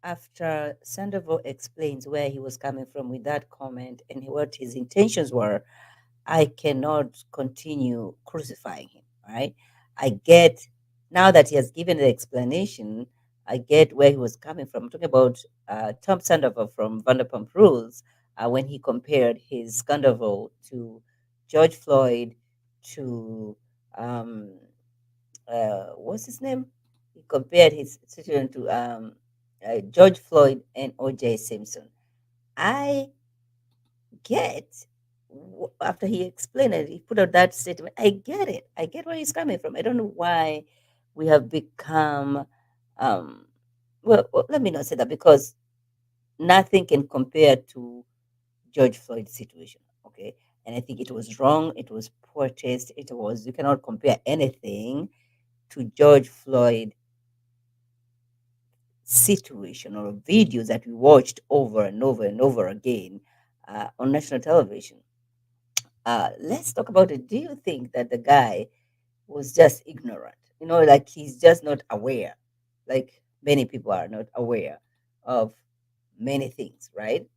after Sandoval explains where he was coming from with that comment and what his intentions were, I cannot continue crucifying him, right? I get, now that he has given the explanation, I get where he was coming from. I'm talking about Tom Sandoval from Vanderpump Rules when he compared his Sandoval to George Floyd to um, what's his name? He compared his situation to George Floyd and O.J. Simpson. I get after he explained it, he put out that statement. I get it. I get where he's coming from. I don't know why we have become. Um, well, let me not say that because nothing can compare to George Floyd's situation. Okay, and I think it was wrong. It was poor taste. It was, you cannot compare anything to George Floyd situation or videos that we watched over and over and over again on national television. Let's talk about it. Do you think that the guy was just ignorant? You know, like he's just not aware, like many people are not aware of many things, right?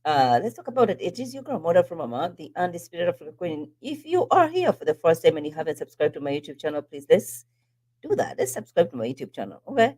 Let's talk about it. It is your girl, Mother from Mama, the undisputed African Queen. If you are here for the first time and you haven't subscribed to my YouTube channel, please let's do that. Let's subscribe to my YouTube channel, okay?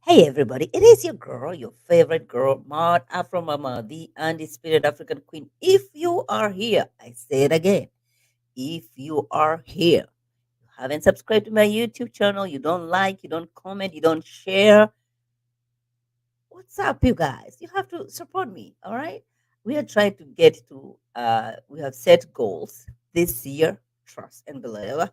Hey everybody, it is your girl, your favorite girl, Maud Afro Mama, the undisputed African Queen. If you are here, I say it again. If you are here, you haven't subscribed to my YouTube channel, you don't like, you don't comment, you don't share, what's up, you guys? You have to support me, all right? We are trying to get to, we have set goals this year, trust and believe.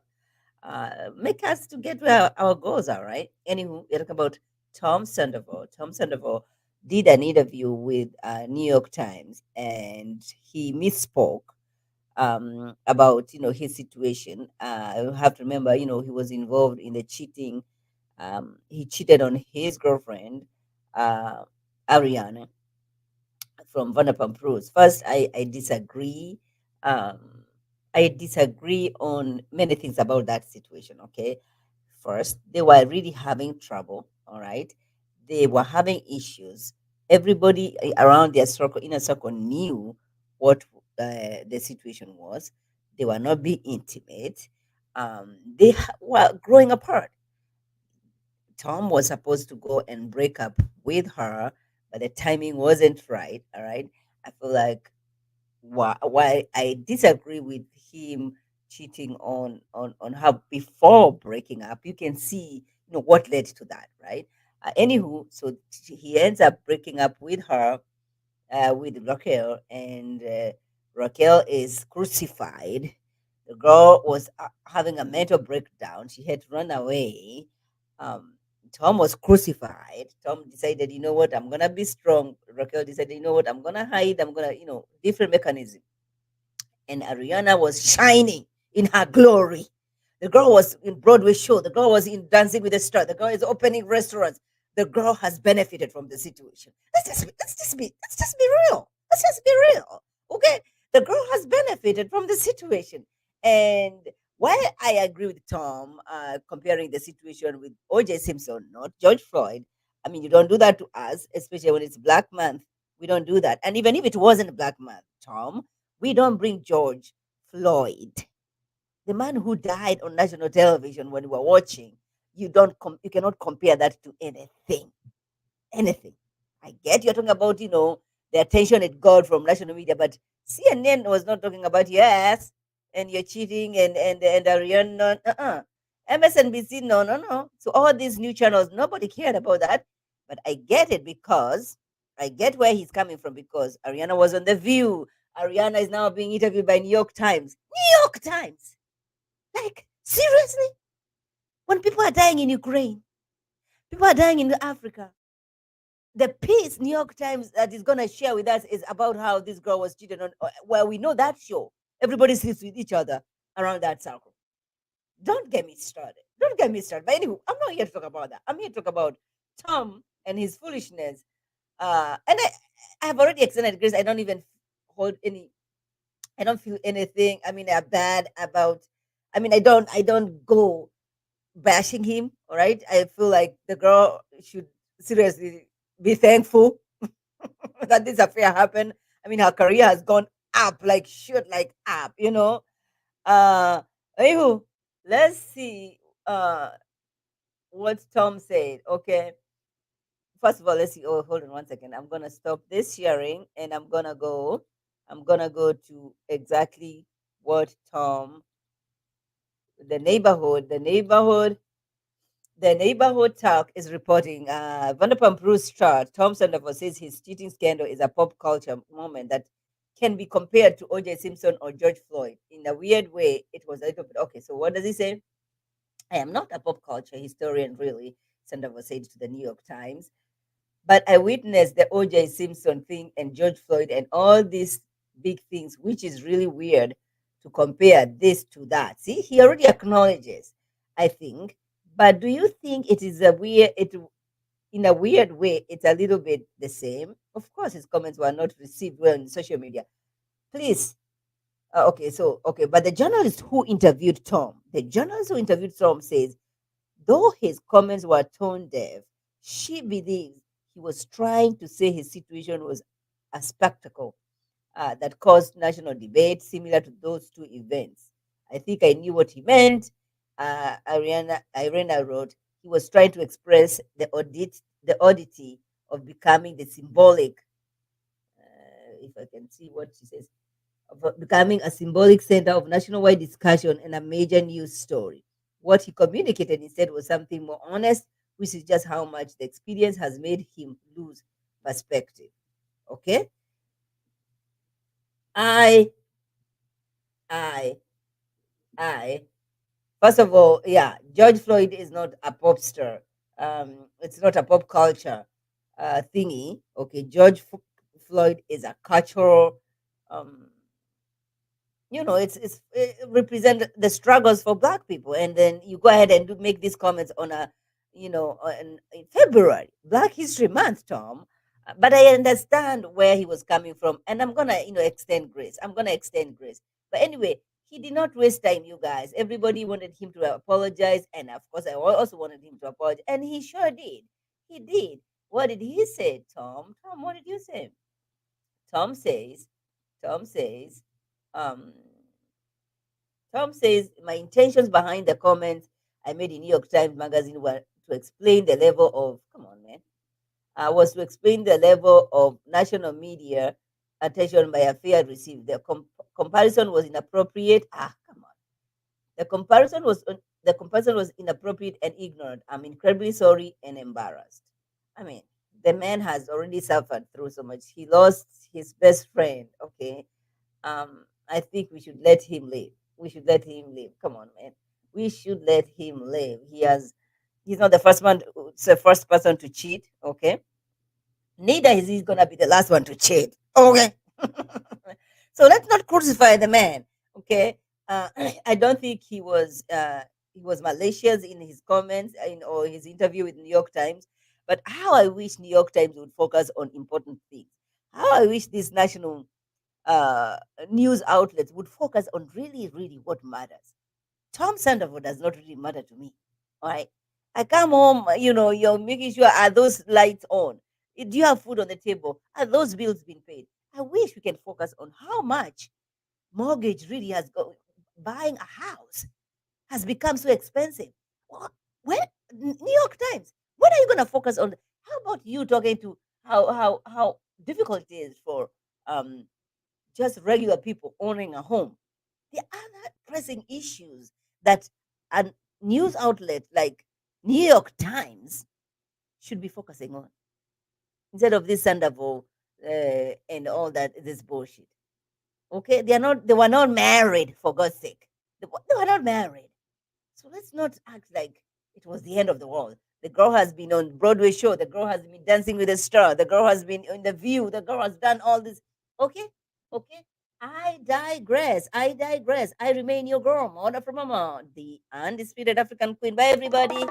Make us to get where our goals are, right? Anywho, we're talking about Tom Sandoval. Tom Sandoval did an interview with New York Times, and he misspoke about his situation. You have to remember, he was involved in the cheating. He cheated on his girlfriend, uh, Ariana from Vanderpump Rules. First, I disagree. Um, I disagree on many things about that situation. Okay, first, they were really having trouble. All right, they were having issues. Everybody around their circle, inner circle, knew what the situation was. They were not being intimate. They were growing apart. Tom was supposed to go and break up with her, but the timing wasn't right. All right. I feel like why I disagree with him cheating on her before breaking up. You can see, what led to that, right? Anywho, so he ends up breaking up with her, with Raquel, and Raquel is crucified. The girl was having a mental breakdown. She had run away. Um, Tom was crucified. Tom decided, you know what, I'm gonna be strong. Raquel decided, you know what, I'm gonna hide. I'm gonna, different mechanism. And Ariana was shining in her glory. The girl was in Broadway show. The girl was in Dancing with the Stars. The girl is opening restaurants. The girl has benefited from the situation. Let's just be real. Let's just be real. Okay? The girl has benefited from the situation. And while I agree with Tom, comparing the situation with O.J. Simpson, not George Floyd, I mean, you don't do that to us, especially when it's Black Month. We don't do that. And even if it wasn't Black Month, Tom, we don't bring George Floyd, the man who died on national television when we were watching. You cannot compare that to anything. Anything. I get you're talking about, the attention it got from national media, but CNN was not talking about yes, and you're cheating and Ariana. MSNBC, no. So all these new channels, nobody cared about that. But I get it because I get where he's coming from because Ariana was on The View. Ariana is now being interviewed by New York Times. New York Times. Like, seriously? When people are dying in Ukraine, People are dying in Africa. The piece New York Times that is going to share with us is about how this girl was cheated on. Well, we know that show. Everybody sleeps with each other around that circle. Don't get me started. Don't get me started. But anyway, I'm not here to talk about that. I'm here to talk about Tom and his foolishness. And I have already extended grace. I don't even hold any. I don't feel anything. I mean, bad about. I mean, I don't go bashing him. All right. I feel like the girl should seriously be thankful that this affair happened. I mean, her career has gone up, like shoot, like up, you know. Anywho, let's see what Tom said. Okay. First of all, let's see. Oh, hold on one second. I'm gonna stop this sharing and I'm gonna go to exactly what Tom, the neighborhood talk is reporting. Vanderpump Rules star Tom Sandoval says his cheating scandal is a pop culture moment that can be compared to O.J. Simpson or George Floyd. In a weird way, it was a little bit okay. So what does he say? I am not a pop culture historian, really, Sandoval said to the New York Times. But I witnessed the O.J. Simpson thing and George Floyd and all these big things, which is really weird to compare this to that. See, he already acknowledges, I think. But do you think it is a weird, it in a weird way, it's a little bit the same? Of course, his comments were not received well in social media. Please. Okay, but the journalist who interviewed Tom says, though his comments were tone deaf, she believes he was trying to say his situation was a spectacle that caused national debate similar to those two events. I think I knew what he meant. Irena wrote, he was trying to express the oddity of becoming the symbolic, if I can see what she says, of becoming a symbolic center of nationwide discussion and a major news story. What he communicated instead was something more honest, which is just how much the experience has made him lose perspective. Okay? I, I, I, First of all, yeah, George Floyd is not a pop star. It's not a pop culture thingy. Okay, Floyd is a cultural um, it represent the struggles for black people, and then you go ahead and make these comments on in February, Black History Month, Tom. But I understand where he was coming from, and I'm gonna extend grace. I'm gonna extend grace. But anyway, he did not waste time, you guys. Everybody wanted him to apologize, and of course, I also wanted him to apologize, and he sure did. He did. What did he say, Tom? Tom, what did you say? Tom says, Tom says, um, Tom says, my intentions behind the comments I made in New York Times Magazine were to explain the level of, come on, man, was to explain the level of national media attention my affair received. The comparison was inappropriate. Come on. The comparison was inappropriate and ignorant. I'm incredibly sorry and embarrassed. I mean, the man has already suffered through so much. He lost his best friend. Okay, I think we should let him live. We should let him live. Come on, man. We should let him live. He's not the first one. It's the first person to cheat. Okay, neither is he gonna be the last one to cheat. Okay, so let's not crucify the man. Okay, I don't think he was malicious in his comments or his interview with New York Times. But how I wish New York Times would focus on important things. How I wish this national uh, news outlets would focus on really, really what matters. Tom Sandoval does not really matter to me. All right. I come home, you're making sure are those lights on? Do you have food on the table? Are those bills being paid? I wish we can focus on how much mortgage really has go. Buying a house has become so expensive. What? When New York Times? When are you going to focus on? How about you talking to how difficult it is for um just regular people owning a home? The other pressing issues that a news outlet like New York Times should be focusing on instead of this Sandoval and all that this bullshit. Okay, they were not married for God's sake. They were not married. So let's not act like it was the end of the world. The girl has been on Broadway show. The girl has been dancing with a star. The girl has been in The View. The girl has done all this. Okay, okay. I digress. I digress. I remain your girl, Mona from Mama, the undisputed African queen. Bye, everybody.